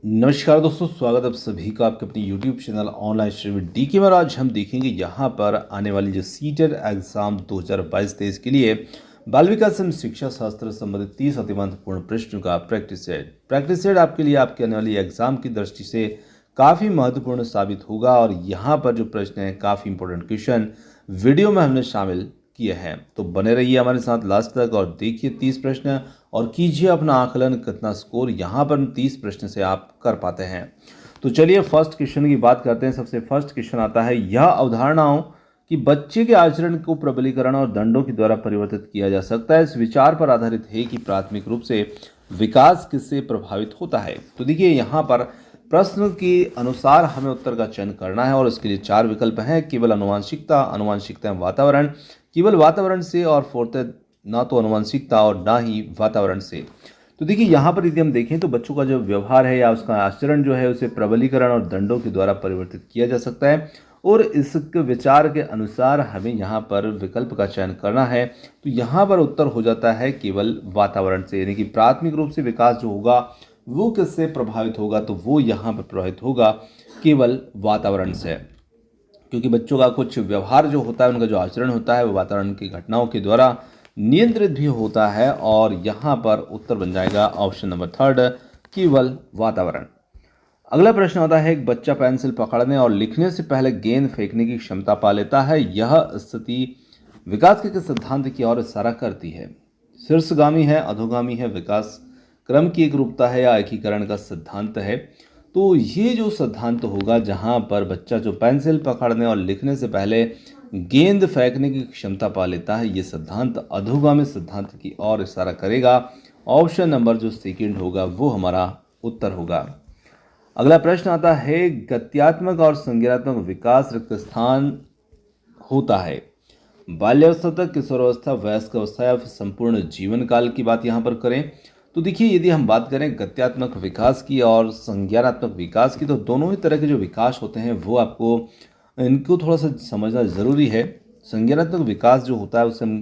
नमस्कार दोस्तों, स्वागत है आप सभी का आपके अपने YouTube channel online stream DK में। और आज हम देखेंगे यहाँ पर आने वाली जो सीटेट एग्ज़ाम 2022-23 के लिए बाल विकास एवं शिक्षा शास्त्र संबंधित 30 अति महत्वपूर्ण प्रश्नों का प्रैक्टिस सेट आपके लिए आपके आने वाली एग्ज़ाम की दृष्टि से काफ़ी महत्वपूर्ण साबित होगा। और यहाँ पर जो प्रश्न है काफ़ी इंपॉर्टेंट क्वेश्चन वीडियो में हमने शामिल किए हैं, तो बने रहिए हमारे साथ लास्ट तक और देखिए 30 प्रश्न और कीजिए अपना आकलन कितना स्कोर यहाँ पर 30 प्रश्न से आप कर पाते हैं। तो चलिए फर्स्ट क्वेश्चन की बात करते हैं। सबसे फर्स्ट क्वेश्चन आता है, यह अवधारणाओं कि बच्चे के आचरण को प्रबलीकरण और दंडों के द्वारा परिवर्तित किया जा सकता है, इस विचार पर आधारित है कि प्राथमिक रूप से विकास किससे प्रभावित होता है। तो देखिए यहाँ पर प्रश्न के अनुसार हमें उत्तर का चयन करना है और इसके लिए 4 विकल्प हैं। केवल अनुवांशिकता वातावरण, केवल वातावरण से, और फोर्थ ना तो अनुवांशिकता और ना ही वातावरण से। तो देखिए यहाँ पर यदि हम देखें तो बच्चों का जो व्यवहार है या उसका आचरण जो है उसे प्रबलीकरण और दंडों के द्वारा परिवर्तित किया जा सकता है, और इसके विचार के अनुसार हमें यहाँ पर विकल्प का चयन करना है। तो यहाँ पर उत्तर हो जाता है केवल वातावरण से, यानी कि प्राथमिक रूप से विकास जो होगा वो किससे प्रभावित होगा, तो वो यहाँ पर प्रभावित होगा केवल वातावरण से। क्योंकि बच्चों का कुछ व्यवहार जो होता है, उनका जो आचरण होता है वो वातावरण की घटनाओं के द्वारा नियंत्रित भी होता है। और यहाँ पर उत्तर बन जाएगा ऑप्शन नंबर 3, केवल वातावरण। अगला प्रश्न आता है, एक बच्चा पेंसिल पकड़ने और लिखने से पहले गेंद फेंकने की क्षमता पा लेता है, यह स्थिति विकास के किस सिद्धांत की ओर इशारा करती है। शीर्षगामी है, अधोगामी है, विकास क्रम की एक रूपता है, या एकीकरण का सिद्धांत है। तो ये जो सिद्धांत होगा जहाँ पर बच्चा जो पेंसिल पकड़ने और लिखने से पहले गेंद फेंकने की क्षमता पा लेता है, ये सिद्धांत अधोगामी सिद्धांत की ओर इशारा करेगा। ऑप्शन नंबर जो सेकंड होगा वो हमारा उत्तर होगा। अगला प्रश्न आता है, गत्यात्मक और संज्ञानात्मक विकास रिक्त स्थान होता है बाल्यावस्था तक, किशोरावस्था, वयस्क अवस्था, या फिर संपूर्ण जीवन काल की बात यहाँ पर करें। तो देखिए यदि हम बात करें गत्यात्मक विकास की और संज्ञानात्मक विकास की, तो दोनों ही तरह के जो विकास होते हैं वो आपको इनको थोड़ा सा समझना ज़रूरी है। संज्ञानात्मक विकास जो होता है उसे हम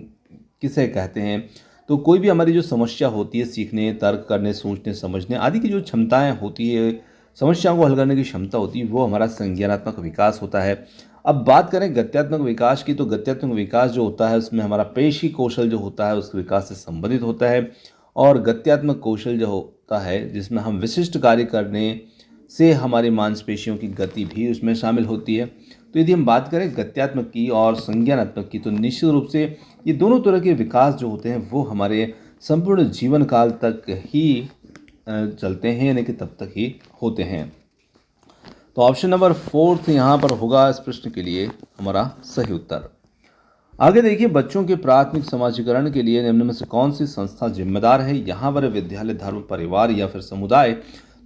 किसे कहते हैं, तो कोई भी हमारी जो समस्या होती है सीखने, तर्क करने, सोचने, समझने आदि की जो क्षमताएं होती है, समस्याओं को हल करने की क्षमता होती है, वो हमारा संज्ञानात्मक विकास होता है। अब बात करें गत्यात्मक विकास की, तो गत्यात्मक विकास जो होता है उसमें हमारा पेशी कौशल जो होता है उस विकास से संबंधित होता है। और गत्यात्मक कौशल जो होता है जिसमें हम विशिष्ट कार्य करने से हमारी मांसपेशियों की गति भी उसमें शामिल होती है। तो यदि हम बात करें गत्यात्मक की और संज्ञानात्मक की, तो निश्चित रूप से ये दोनों तरह के विकास जो होते हैं वो हमारे संपूर्ण जीवन काल तक ही चलते हैं, यानी कि तब तक ही होते हैं। तो ऑप्शन नंबर 4 यहाँ पर होगा इस प्रश्न के लिए हमारा सही उत्तर। आगे देखिए, बच्चों के प्राथमिक समाजीकरण के लिए निम्न में से कौन सी संस्था जिम्मेदार है। यहाँ पर विद्यालय, धर्म, परिवार या फिर समुदाय।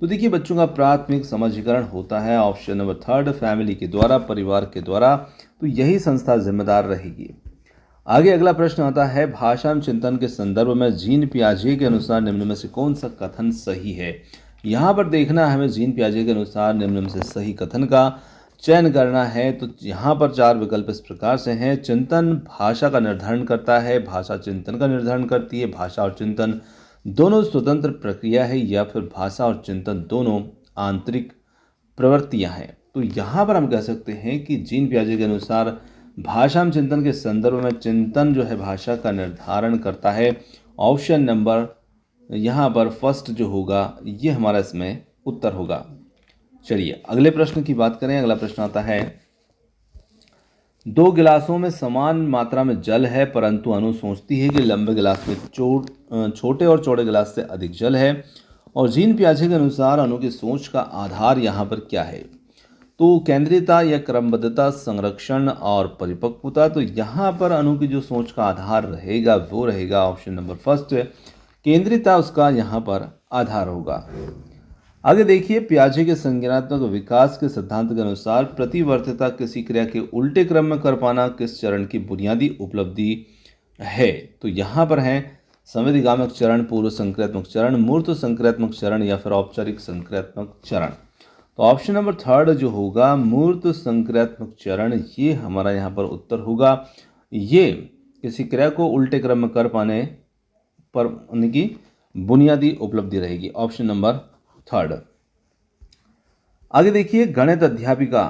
तो देखिए बच्चों का प्राथमिक समाजीकरण होता है ऑप्शन नंबर 3, फैमिली के द्वारा, परिवार के द्वारा। तो यही संस्था जिम्मेदार रहेगी। आगे अगला प्रश्न आता है, भाषा एवं चिंतन के संदर्भ में जीन पियाजे के अनुसार निम्न में से कौन सा कथन सही है। यहाँ पर देखना हमें जीन पियाजे के अनुसार निम्न में से सही कथन का चयन करना है। तो यहाँ पर 4 विकल्प इस प्रकार से हैं, चिंतन भाषा का निर्धारण करता है, भाषा चिंतन का निर्धारण करती है, भाषा और चिंतन दोनों स्वतंत्र प्रक्रिया है, या फिर भाषा और चिंतन दोनों आंतरिक प्रवृत्तियां हैं। तो यहाँ पर हम कह सकते हैं कि जीन पियाजे के अनुसार भाषा एवं चिंतन के संदर्भ में चिंतन जो है भाषा का निर्धारण करता है। ऑप्शन नंबर यहाँ पर फर्स्ट जो होगा ये हमारा इसमें उत्तर होगा। चलिए अगले प्रश्न की बात करें। अगला प्रश्न आता है, 2 गिलासों में समान मात्रा में जल है, परंतु अनु सोचती है कि लंबे गिलास में छोटे और चौड़े गिलास से अधिक जल है, और जीन पियाजे के अनुसार अनु की सोच का आधार यहाँ पर क्या है। तो केंद्रीयता या क्रमबद्धता, संरक्षण और परिपक्वता। तो यहाँ पर अनु की जो सोच का आधार रहेगा वो रहेगा ऑप्शन नंबर फर्स्ट, केंद्रीयता उसका यहाँ पर आधार होगा। आगे देखिए, पियाजे के संज्ञानात्मक विकास के सिद्धांत के अनुसार प्रतिवर्तीता किसी क्रिया के उल्टे क्रम में कर पाना किस चरण की बुनियादी उपलब्धि है। तो यहाँ पर है संवेदीगामक चरण, पूर्व संक्रियात्मक चरण, मूर्त संक्रियात्मक चरण, या फिर औपचारिक संक्रियात्मक चरण। तो ऑप्शन नंबर 3 जो होगा मूर्त संक्रियात्मक चरण, ये हमारा यहाँ पर उत्तर होगा। ये किसी क्रिया को उल्टे क्रम में कर पाने पर उनकी बुनियादी उपलब्धि रहेगी, ऑप्शन नंबर 3। आगे देखिए, गणित अध्यापिका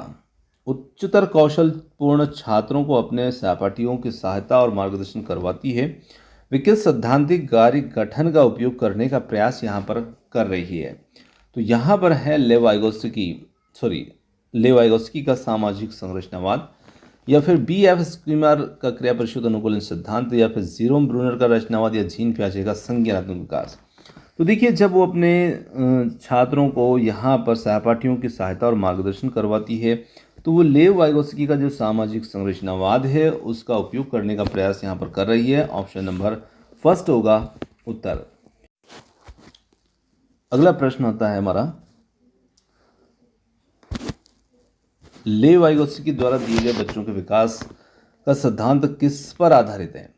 उच्चतर कौशल पूर्ण छात्रों को अपने सहपाठियों की सहायता और मार्गदर्शन करवाती है। वे किस सैद्धांतिक कार्य गठन का उपयोग करने का प्रयास यहाँ पर कर रही है? तो यहाँ पर है लेवाइगोस्की का सामाजिक संरचनावाद, या फिर बी.एफ. स्कीमर का क्रिया परिशोध अनुकूलन सिद्धांत, या फिर जीरोम ब्रूनर का रचनावाद, या जीन पियाजे का संज्ञानात्मक विकास। तो देखिए, जब वो अपने छात्रों को यहाँ पर सहपाठियों की सहायता और मार्गदर्शन करवाती है, तो वो लेव वाइगोस्की का जो सामाजिक संरचनावाद है उसका उपयोग करने का प्रयास यहाँ पर कर रही है। ऑप्शन नंबर फर्स्ट होगा उत्तर। अगला प्रश्न होता है हमारा, लेव वाइगोस्की द्वारा दिए गए बच्चों के विकास का सिद्धांत किस पर आधारित है?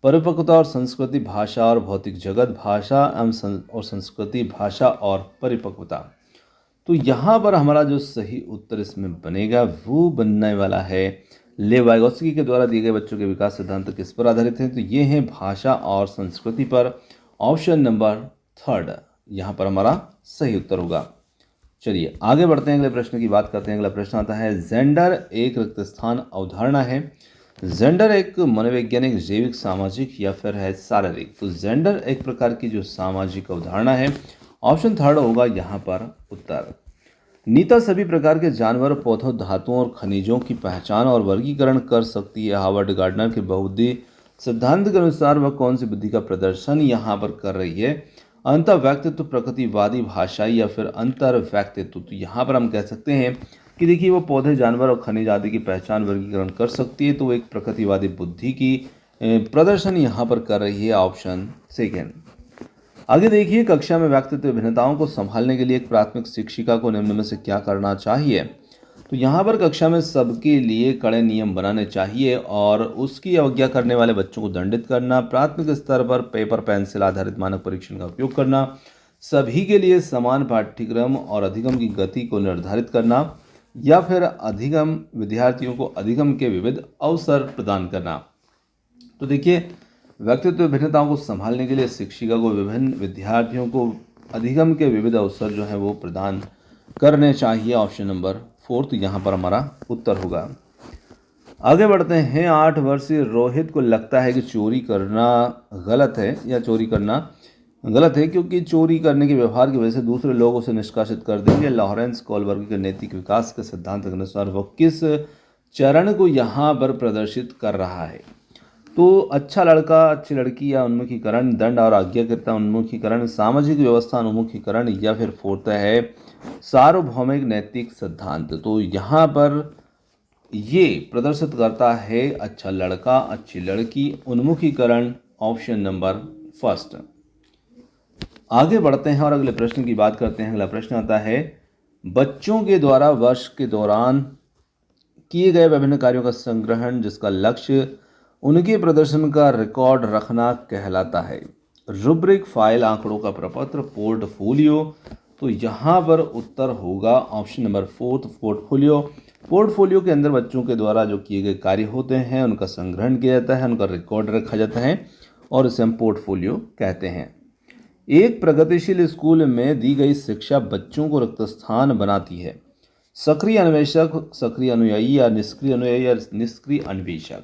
परिपक्वता और संस्कृति, भाषा और भौतिक जगत, भाषा और संस्कृति, भाषा और परिपक्वता। तो यहाँ पर हमारा जो सही उत्तर इसमें बनेगा वो बनने वाला है, लेव वाइगोस्की के द्वारा दिए गए बच्चों के विकास सिद्धांत किस पर आधारित है? तो ये है भाषा और संस्कृति पर। ऑप्शन नंबर थर्ड यहाँ पर हमारा सही उत्तर होगा। चलिए आगे बढ़ते हैं, अगले प्रश्न की बात करते हैं। अगला प्रश्न आता है, जेंडर एक रिक्त स्थान अवधारणा है। जेंडर एक मनोवैज्ञानिक, जैविक, सामाजिक या फिर है शारीरिक? तो जेंडर एक प्रकार की जो सामाजिक अवधारणा है। ऑप्शन थर्ड होगा यहाँ पर उत्तर। नीता सभी प्रकार के जानवर, पौधों, धातुओं और खनिजों की पहचान और वर्गीकरण कर सकती है। हार्वर्ड गार्डनर के बहुबुद्धि सिद्धांत के अनुसार वह कौन सी बुद्धि का प्रदर्शन यहाँ पर कर रही है? अंतर व्यक्तित्व, प्रकृतिवादी, भाषाई या फिर अंतर व्यक्तित्व? तो यहाँ पर हम कह सकते हैं कि देखिए, वो पौधे, जानवर और खनिज आदि की पहचान, वर्गीकरण कर सकती है, तो वो एक प्रकृतिवादी बुद्धि की प्रदर्शन यहाँ पर कर रही है। Option second. आगे देखिए, कक्षा में व्यक्तित्व भिन्नताओं को संभालने के लिए एक प्राथमिक शिक्षिका को निम्न में से क्या करना चाहिए? तो यहाँ पर कक्षा में सबके लिए कड़े नियम बनाने चाहिए और उसकी अवज्ञा करने वाले बच्चों को दंडित करना, प्राथमिक स्तर पर पेपर पेंसिल आधारित मानक परीक्षण का उपयोग करना, सभी के लिए समान पाठ्यक्रम और अधिगम की गति को निर्धारित करना, या फिर अधिगम विद्यार्थियों को अधिगम के विविध अवसर प्रदान करना। तो देखिए, व्यक्तित्व भिन्नताओं को संभालने के लिए शिक्षिका को विभिन्न विद्यार्थियों को अधिगम के विविध अवसर जो है वो प्रदान करने चाहिए। ऑप्शन नंबर फोर्थ यहाँ पर हमारा उत्तर होगा। आगे बढ़ते हैं। 8 वर्षीय रोहित को लगता है कि चोरी करना गलत है, या चोरी करना गलत है क्योंकि चोरी करने के व्यवहार की वजह से दूसरे लोग उसे निष्कासित कर देंगे। लॉरेंस कोलबर्ग के नैतिक विकास के सिद्धांत के अनुसार वह किस चरण को यहाँ पर प्रदर्शित कर रहा है? तो अच्छा लड़का, अच्छी लड़की या उन्मुखीकरण, दंड और आज्ञाकारिता उन्मुखीकरण, सामाजिक व्यवस्था उन्मुखीकरण, या फिर फोर्थ है सार्वभौमिक नैतिक सिद्धांत? तो यहाँ पर ये प्रदर्शित करता है अच्छा लड़का, अच्छी लड़की, उन्मुखीकरण। Option number first. आगे बढ़ते हैं और अगले प्रश्न की बात करते हैं। अगला प्रश्न आता है, बच्चों के द्वारा वर्ष के दौरान किए गए विभिन्न कार्यों का संग्रहण जिसका लक्ष्य उनके प्रदर्शन का रिकॉर्ड रखना कहलाता है। रूब्रिक, फाइल, आंकड़ों का प्रपत्र, पोर्टफोलियो? तो यहाँ पर उत्तर होगा option number fourth, portfolio. Portfolio के अंदर बच्चों के द्वारा जो किए गए कार्य होते हैं उनका संग्रहण किया जाता है, उनका रिकॉर्ड रखा जाता है और इसे हम पोर्टफोलियो कहते हैं। एक प्रगतिशील स्कूल में दी गई शिक्षा बच्चों को रिक्त स्थान बनाती है। सक्रिय अन्वेषक, सक्रिय अनुयायी, या निष्क्रिय अनुयायी, या निष्क्रिय अन्वेषक?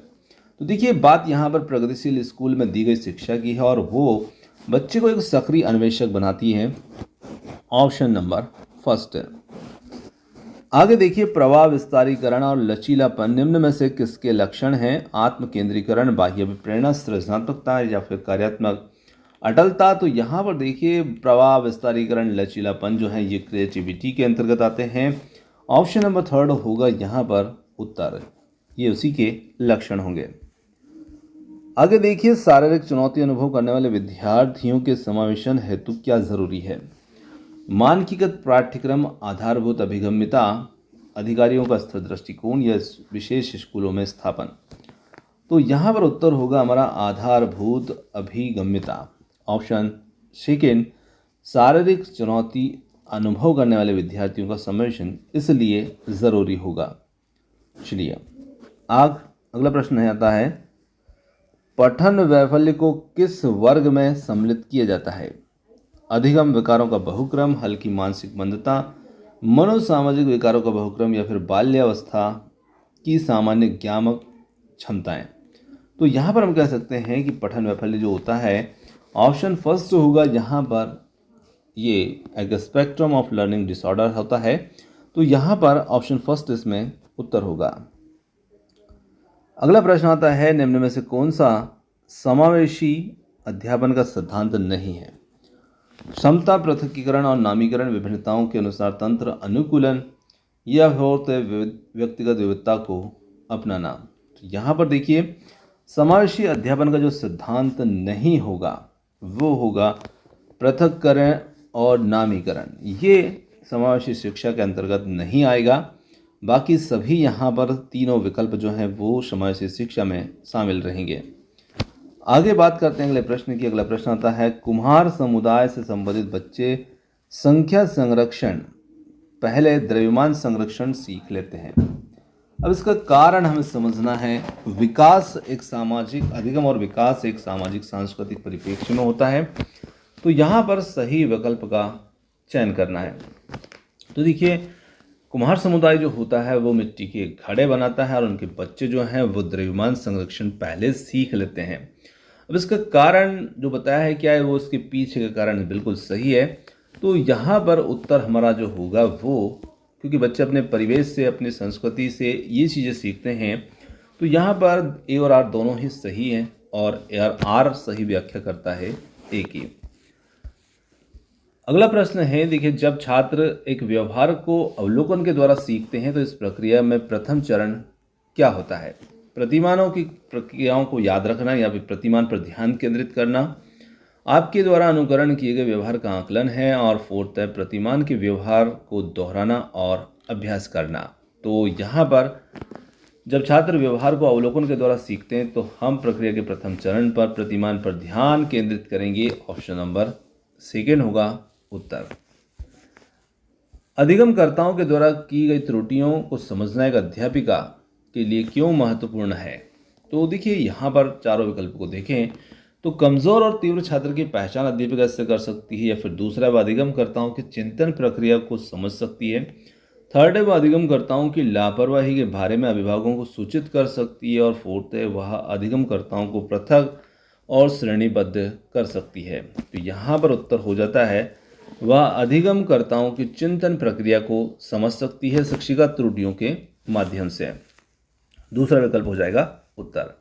तो देखिए, बात यहाँ पर प्रगतिशील स्कूल में दी गई शिक्षा की है और वो बच्चे को एक सक्रिय अन्वेषक बनाती है। Option number first. आगे देखिए, प्रभाव, विस्तारीकरण और लचीलापन निम्न में से किसके लक्षण हैं? आत्म केंद्रीकरण, बाह्य प्रेरणा, सृजनात्मकता, या फिर कार्यात्मक अटलता? तो यहाँ पर देखिए, प्रभाव, विस्तारीकरण, लचीलापन जो है ये क्रिएटिविटी के अंतर्गत आते हैं। ऑप्शन नंबर थर्ड होगा यहाँ पर उत्तर, ये उसी के लक्षण होंगे। आगे देखिए, शारीरिक चुनौती अनुभव करने वाले विद्यार्थियों के समावेशन हेतु क्या जरूरी है? मानकीकृत पाठ्यक्रम, आधारभूत अभिगम्यता, अधिकारियों का स्थिर दृष्टिकोण, या विशेष स्कूलों में स्थापन? तो यहाँ पर उत्तर होगा हमारा आधारभूत अभिगम्यता। ऑप्शन सेकेंड, शारीरिक चुनौती अनुभव करने वाले विद्यार्थियों का समावेशन इसलिए ज़रूरी होगा। चलिए अगला प्रश्न आता है, पठन वैफल्य को किस वर्ग में सम्मिलित किया जाता है? अधिगम विकारों का बहुक्रम, हल्की मानसिक मंदता, मनोसामाजिक विकारों का बहुक्रम या फिर बाल्यावस्था की सामान्य ज्ञानक क्षमताएं। तो यहाँ पर हम कह सकते हैं कि पठन वैफल्य जो होता है, ऑप्शन फर्स्ट होगा यहाँ पर, ये एक स्पेक्ट्रम ऑफ लर्निंग डिसऑर्डर होता है। तो यहाँ पर ऑप्शन फर्स्ट इसमें उत्तर होगा। अगला प्रश्न आता है, निम्न में से कौन सा समावेशी अध्यापन का सिद्धांत नहीं है? क्षमता पृथकीकरण और नामीकरण, विभिन्नताओं के अनुसार तंत्र अनुकूलन, या होते व्यक्तिगत विविधता को अपनाना। तो यहाँ पर देखिए, समावेशी अध्यापन का जो सिद्धांत नहीं होगा वो होगा पृथक्करण और नामीकरण। ये समावेशी शिक्षा के अंतर्गत नहीं आएगा। बाकी सभी यहाँ पर तीनों विकल्प जो हैं वो समावेशी शिक्षा में शामिल रहेंगे। आगे बात करते हैं अगले प्रश्न की। अगला प्रश्न आता है, कुम्हार समुदाय से संबंधित बच्चे संख्या संरक्षण पहले द्रव्यमान संरक्षण सीख लेते हैं। अब इसका कारण हमें समझना है। विकास एक सामाजिक अधिगम और विकास एक सामाजिक सांस्कृतिक परिप्रेक्ष्य में होता है। तो यहाँ पर सही विकल्प का चयन करना है। तो देखिए, कुम्हार समुदाय जो होता है वो मिट्टी के घड़े बनाता है और उनके बच्चे जो हैं वो द्रव्यमान संरक्षण पहले सीख लेते हैं। अब इसका कारण जो बताया है क्या है, वो इसके पीछे का कारण बिल्कुल सही है। तो यहाँ पर उत्तर हमारा जो होगा वो, क्योंकि बच्चे अपने परिवेश से, अपनी संस्कृति से ये चीज़ें सीखते हैं, तो यहाँ पर ए और आर दोनों ही सही हैं और आर सही व्याख्या करता है ए की। अगला प्रश्न है, देखिए, जब छात्र एक व्यवहार को अवलोकन के द्वारा सीखते हैं तो इस प्रक्रिया में प्रथम चरण क्या होता है? प्रतिमानों की प्रक्रियाओं को याद रखना या फिर प्रतिमान पर ध्यान केंद्रित करना, आपके द्वारा अनुकरण किए गए व्यवहार का आकलन है, और फोर्थ है प्रतिमान के व्यवहार को दोहराना और अभ्यास करना। तो यहाँ पर जब छात्र व्यवहार को अवलोकन के द्वारा सीखते हैं तो हम प्रक्रिया के प्रथम चरण पर प्रतिमान पर ध्यान केंद्रित करेंगे। ऑप्शन नंबर सेकेंड होगा उत्तर। अधिगमकर्ताओं के द्वारा की गई त्रुटियों को समझना एक अध्यापिका के लिए क्यों महत्वपूर्ण है? तो देखिए, यहाँ पर चारों विकल्प को देखें तो कमज़ोर और तीव्र छात्र की पहचान अध्यापिका इससे कर सकती है, या फिर दूसरा वह अधिगमकर्ताओं की चिंतन प्रक्रिया को समझ सकती है। थर्ड है वह अधिगमकर्ताओं की लापरवाही के बारे में अभिभावकों को सूचित कर सकती है, और फोर्थ है वह अधिगमकर्ताओं को पृथक और श्रेणीबद्ध कर सकती है। तो यहाँ पर उत्तर हो जाता है वह अधिगमकर्ताओं की चिंतन प्रक्रिया को समझ सकती है शिक्षिका त्रुटियों के माध्यम से। दूसरा विकल्प हो जाएगा उत्तर।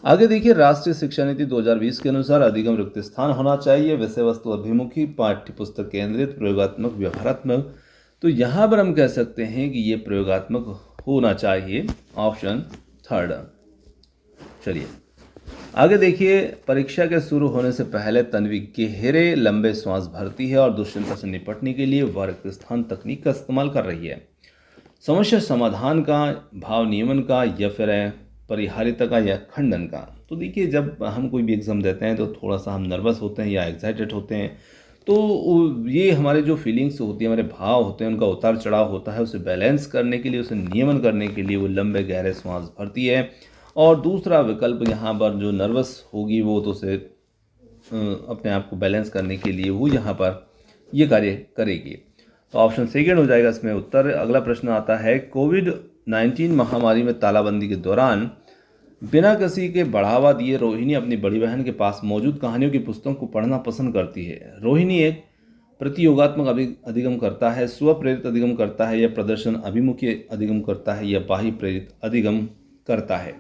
आगे देखिए, राष्ट्रीय शिक्षा नीति 2020 के अनुसार अधिगम रिक्त स्थान होना चाहिए, विषय वस्तु अभिमुखी, पाठ्य पुस्तक केंद्रित, प्रयोगात्मक, व्यवहारात्मक। तो यहाँ पर हम कह सकते हैं कि ये प्रयोगात्मक होना चाहिए। Option third. चलिए आगे देखिए, परीक्षा के शुरू होने से पहले तन्वी गहरे लंबे श्वास भरती है और दुश्चिंता से निपटने के लिए वह रिक्त स्थान तकनीक का इस्तेमाल कर रही है। समस्या समाधान का, भाव नियमन का, या फिर परिहारिता का, या खंडन का। तो देखिए, जब हम कोई भी एग्ज़ाम देते हैं तो थोड़ा सा हम नर्वस होते हैं या एक्साइटेड होते हैं, तो ये हमारे जो फीलिंग्स होती है, हमारे भाव होते हैं, उनका उतार चढ़ाव होता है। उसे बैलेंस करने के लिए, उसे नियमन करने के लिए वो लंबे गहरे श्वास भरती है। और दूसरा विकल्प यहाँ पर जो नर्वस होगी वो तो उसे अपने आप को बैलेंस करने के लिए वो यहाँ पर ये कार्य करेगी। तो ऑप्शन सेकेंड हो जाएगा इसमें उत्तर। अगला प्रश्न आता है, कोविड-19 महामारी में तालाबंदी के दौरान बिना किसी के बढ़ावा दिए रोहिणी अपनी बड़ी बहन के पास मौजूद कहानियों की पुस्तकों को पढ़ना पसंद करती है। रोहिणी एक प्रतियोगात्मक अधिगम करता है, स्वप्रेरित अधिगम करता है, या प्रदर्शन अभिमुखी अधिगम करता है, या बाह्य प्रेरित अधिगम करता है।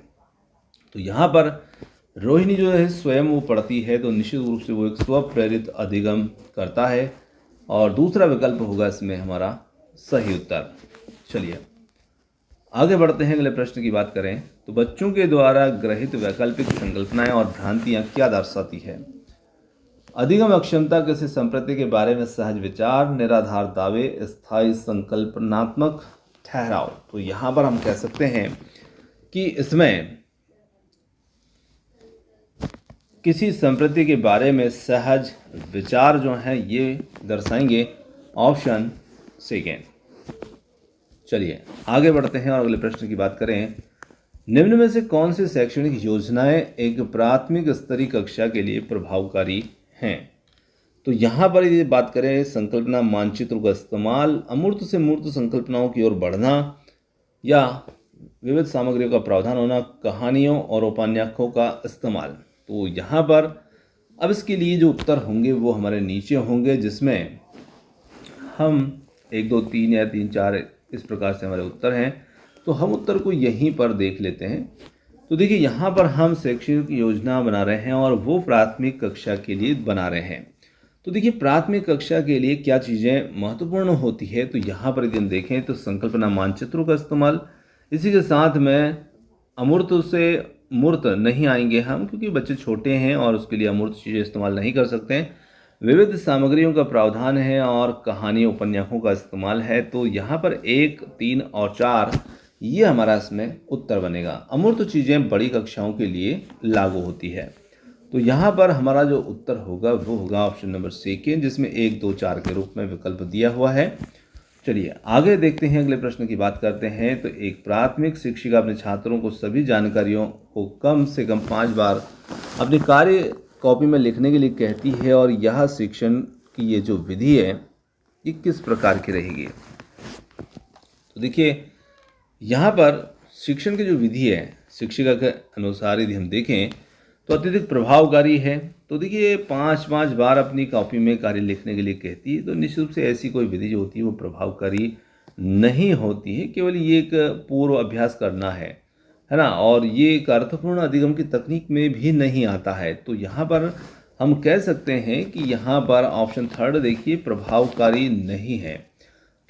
तो यहाँ पर रोहिणी जो है स्वयं वो पढ़ती है, तो निश्चित रूप से वो एक स्वप्रेरित अधिगम करता है, और दूसरा विकल्प होगा इसमें हमारा सही उत्तर। चलिए आगे बढ़ते हैं, अगले प्रश्न की बात करें तो बच्चों के द्वारा ग्रहित वैकल्पिक संकल्पनाएं और भ्रांतियां क्या दर्शाती है? अधिगम अक्षमता किसी संप्रति के बारे में सहज विचार, निराधार दावे, स्थायी संकल्पनात्मक ठहराव। तो यहाँ पर हम कह सकते हैं कि इसमें किसी संप्रति के बारे में सहज विचार जो हैं ये दर्शाएंगे। Option second. चलिए आगे बढ़ते हैं और अगले प्रश्न की बात करें। निम्न में से कौन सी शैक्षणिक योजनाएं एक प्राथमिक स्तरीय कक्षा के लिए प्रभावकारी हैं? तो तो यहाँ पर यदि बात करें संकल्पना मानचित्रों का इस्तेमाल, अमूर्त से मूर्त संकल्पनाओं की ओर बढ़ना या विविध सामग्रियों का प्रावधान होना, कहानियों और उपन्यासों का इस्तेमाल। तो यहाँ पर अब इसके लिए जो उत्तर होंगे वो हमारे नीचे होंगे, जिसमें हम 1 2 3 या 3 4 इस प्रकार से हमारे उत्तर हैं। तो हम उत्तर को यहीं पर देख लेते हैं। तो देखिए यहाँ पर हम शैक्षिक योजना बना रहे हैं और वो प्राथमिक कक्षा के लिए बना रहे हैं। तो देखिए प्राथमिक कक्षा के लिए क्या चीज़ें महत्वपूर्ण होती है, तो यहाँ पर यदि हम देखें तो संकल्पना मानचित्रों का इस्तेमाल, इसी के साथ में अमूर्त से मूर्त नहीं आएंगे हम, क्योंकि बच्चे छोटे हैं और उसके लिए अमूर्त चीज़ें इस्तेमाल नहीं कर सकते हैं। विविध सामग्रियों का प्रावधान है और कहानी उपन्यासों का इस्तेमाल है। तो यहाँ पर 1 3 और 4 ये हमारा इसमें उत्तर बनेगा। अमूर्त चीज़ें बड़ी कक्षाओं के लिए लागू होती है। तो यहाँ पर हमारा जो उत्तर होगा वो होगा ऑप्शन नंबर सेकेंड, जिसमें 1 2 4 के रूप में विकल्प दिया हुआ है। चलिए आगे देखते हैं, अगले प्रश्न की बात करते हैं। तो एक प्राथमिक शिक्षिका अपने छात्रों को सभी जानकारियों को कम से कम 5 बार अपनी कार्य कॉपी में लिखने के लिए कहती है, और यह शिक्षण की ये जो विधि है ये किस प्रकार की रहेगी। तो देखिए यहाँ पर शिक्षण की जो विधि है शिक्षिका के अनुसार यदि हम देखें तो अत्यधिक प्रभावकारी है। तो देखिए 5 बार अपनी कॉपी में कार्य लिखने के लिए कहती है, तो निश्चित रूप से ऐसी कोई विधि जो होती है वो प्रभावकारी नहीं होती है। केवल ये एक पूर्व अभ्यास करना है ना, और ये एक अर्थपूर्ण अधिगम की तकनीक में भी नहीं आता है। तो यहाँ पर हम कह सकते हैं कि यहाँ पर ऑप्शन थर्ड देखिए प्रभावकारी नहीं है,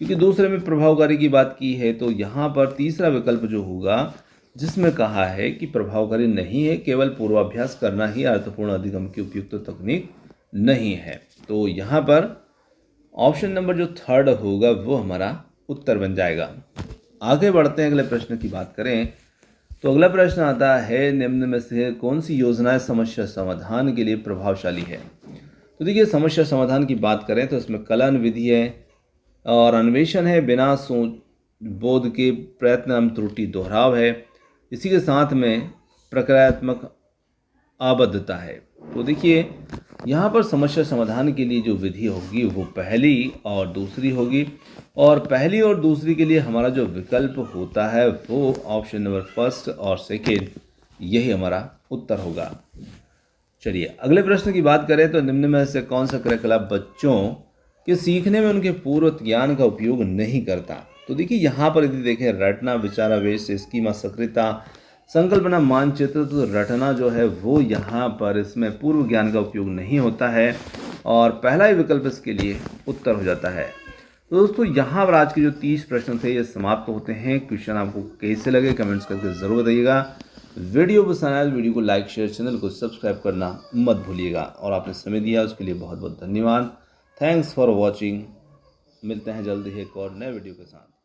क्योंकि दूसरे में प्रभावकारी की बात की है। तो यहाँ पर तीसरा विकल्प जो होगा जिसमें कहा है कि प्रभावकारी नहीं है, केवल पूर्वाभ्यास करना ही अर्थपूर्ण अधिगम की उपयुक्त तकनीक नहीं है। तो यहाँ पर ऑप्शन नंबर जो थर्ड होगा वो हमारा उत्तर बन जाएगा। आगे बढ़ते हैं, अगले प्रश्न की बात करें। तो अगला प्रश्न आता है, निम्न में से कौन सी योजनाएं समस्या समाधान के लिए प्रभावशाली है। तो देखिए समस्या समाधान की बात करें तो इसमें कलन विधि है और अन्वेषण है, बिना सोच बोध के प्रयत्न एवं त्रुटि दोहराव है, इसी के साथ में प्रक्रियात्मक आबद्धता है। तो देखिए यहाँ पर समस्या समाधान के लिए जो विधि होगी वो पहली और दूसरी होगी, और पहली और दूसरी के लिए हमारा जो विकल्प होता है वो ऑप्शन नंबर फर्स्ट और सेकेंड, यही हमारा उत्तर होगा। चलिए अगले प्रश्न की बात करें तो निम्न में से कौन सा क्रियाकलाप बच्चों के सीखने में उनके पूर्व ज्ञान का उपयोग नहीं करता। तो देखिए यहाँ पर यदि देखें रटना, विचारावेश, स्कीमा, सक्रियता, संकल्पना, मानचित्र, तो रटना जो है वो यहाँ पर इसमें पूर्व ज्ञान का उपयोग नहीं होता है, और पहला ही विकल्प इसके लिए उत्तर हो जाता है। तो दोस्तों यहाँ पर आज के जो 30 प्रश्न थे ये समाप्त होते हैं। क्वेश्चन आपको कैसे लगे कमेंट्स करके ज़रूर बताइएगा। वीडियो पसंद आए तो वीडियो को लाइक शेयर, चैनल को सब्सक्राइब करना मत भूलिएगा, और आपने समय दिया उसके लिए बहुत बहुत धन्यवाद। Thanks for watching. मिलते हैं जल्दी ही एक और नए वीडियो के साथ।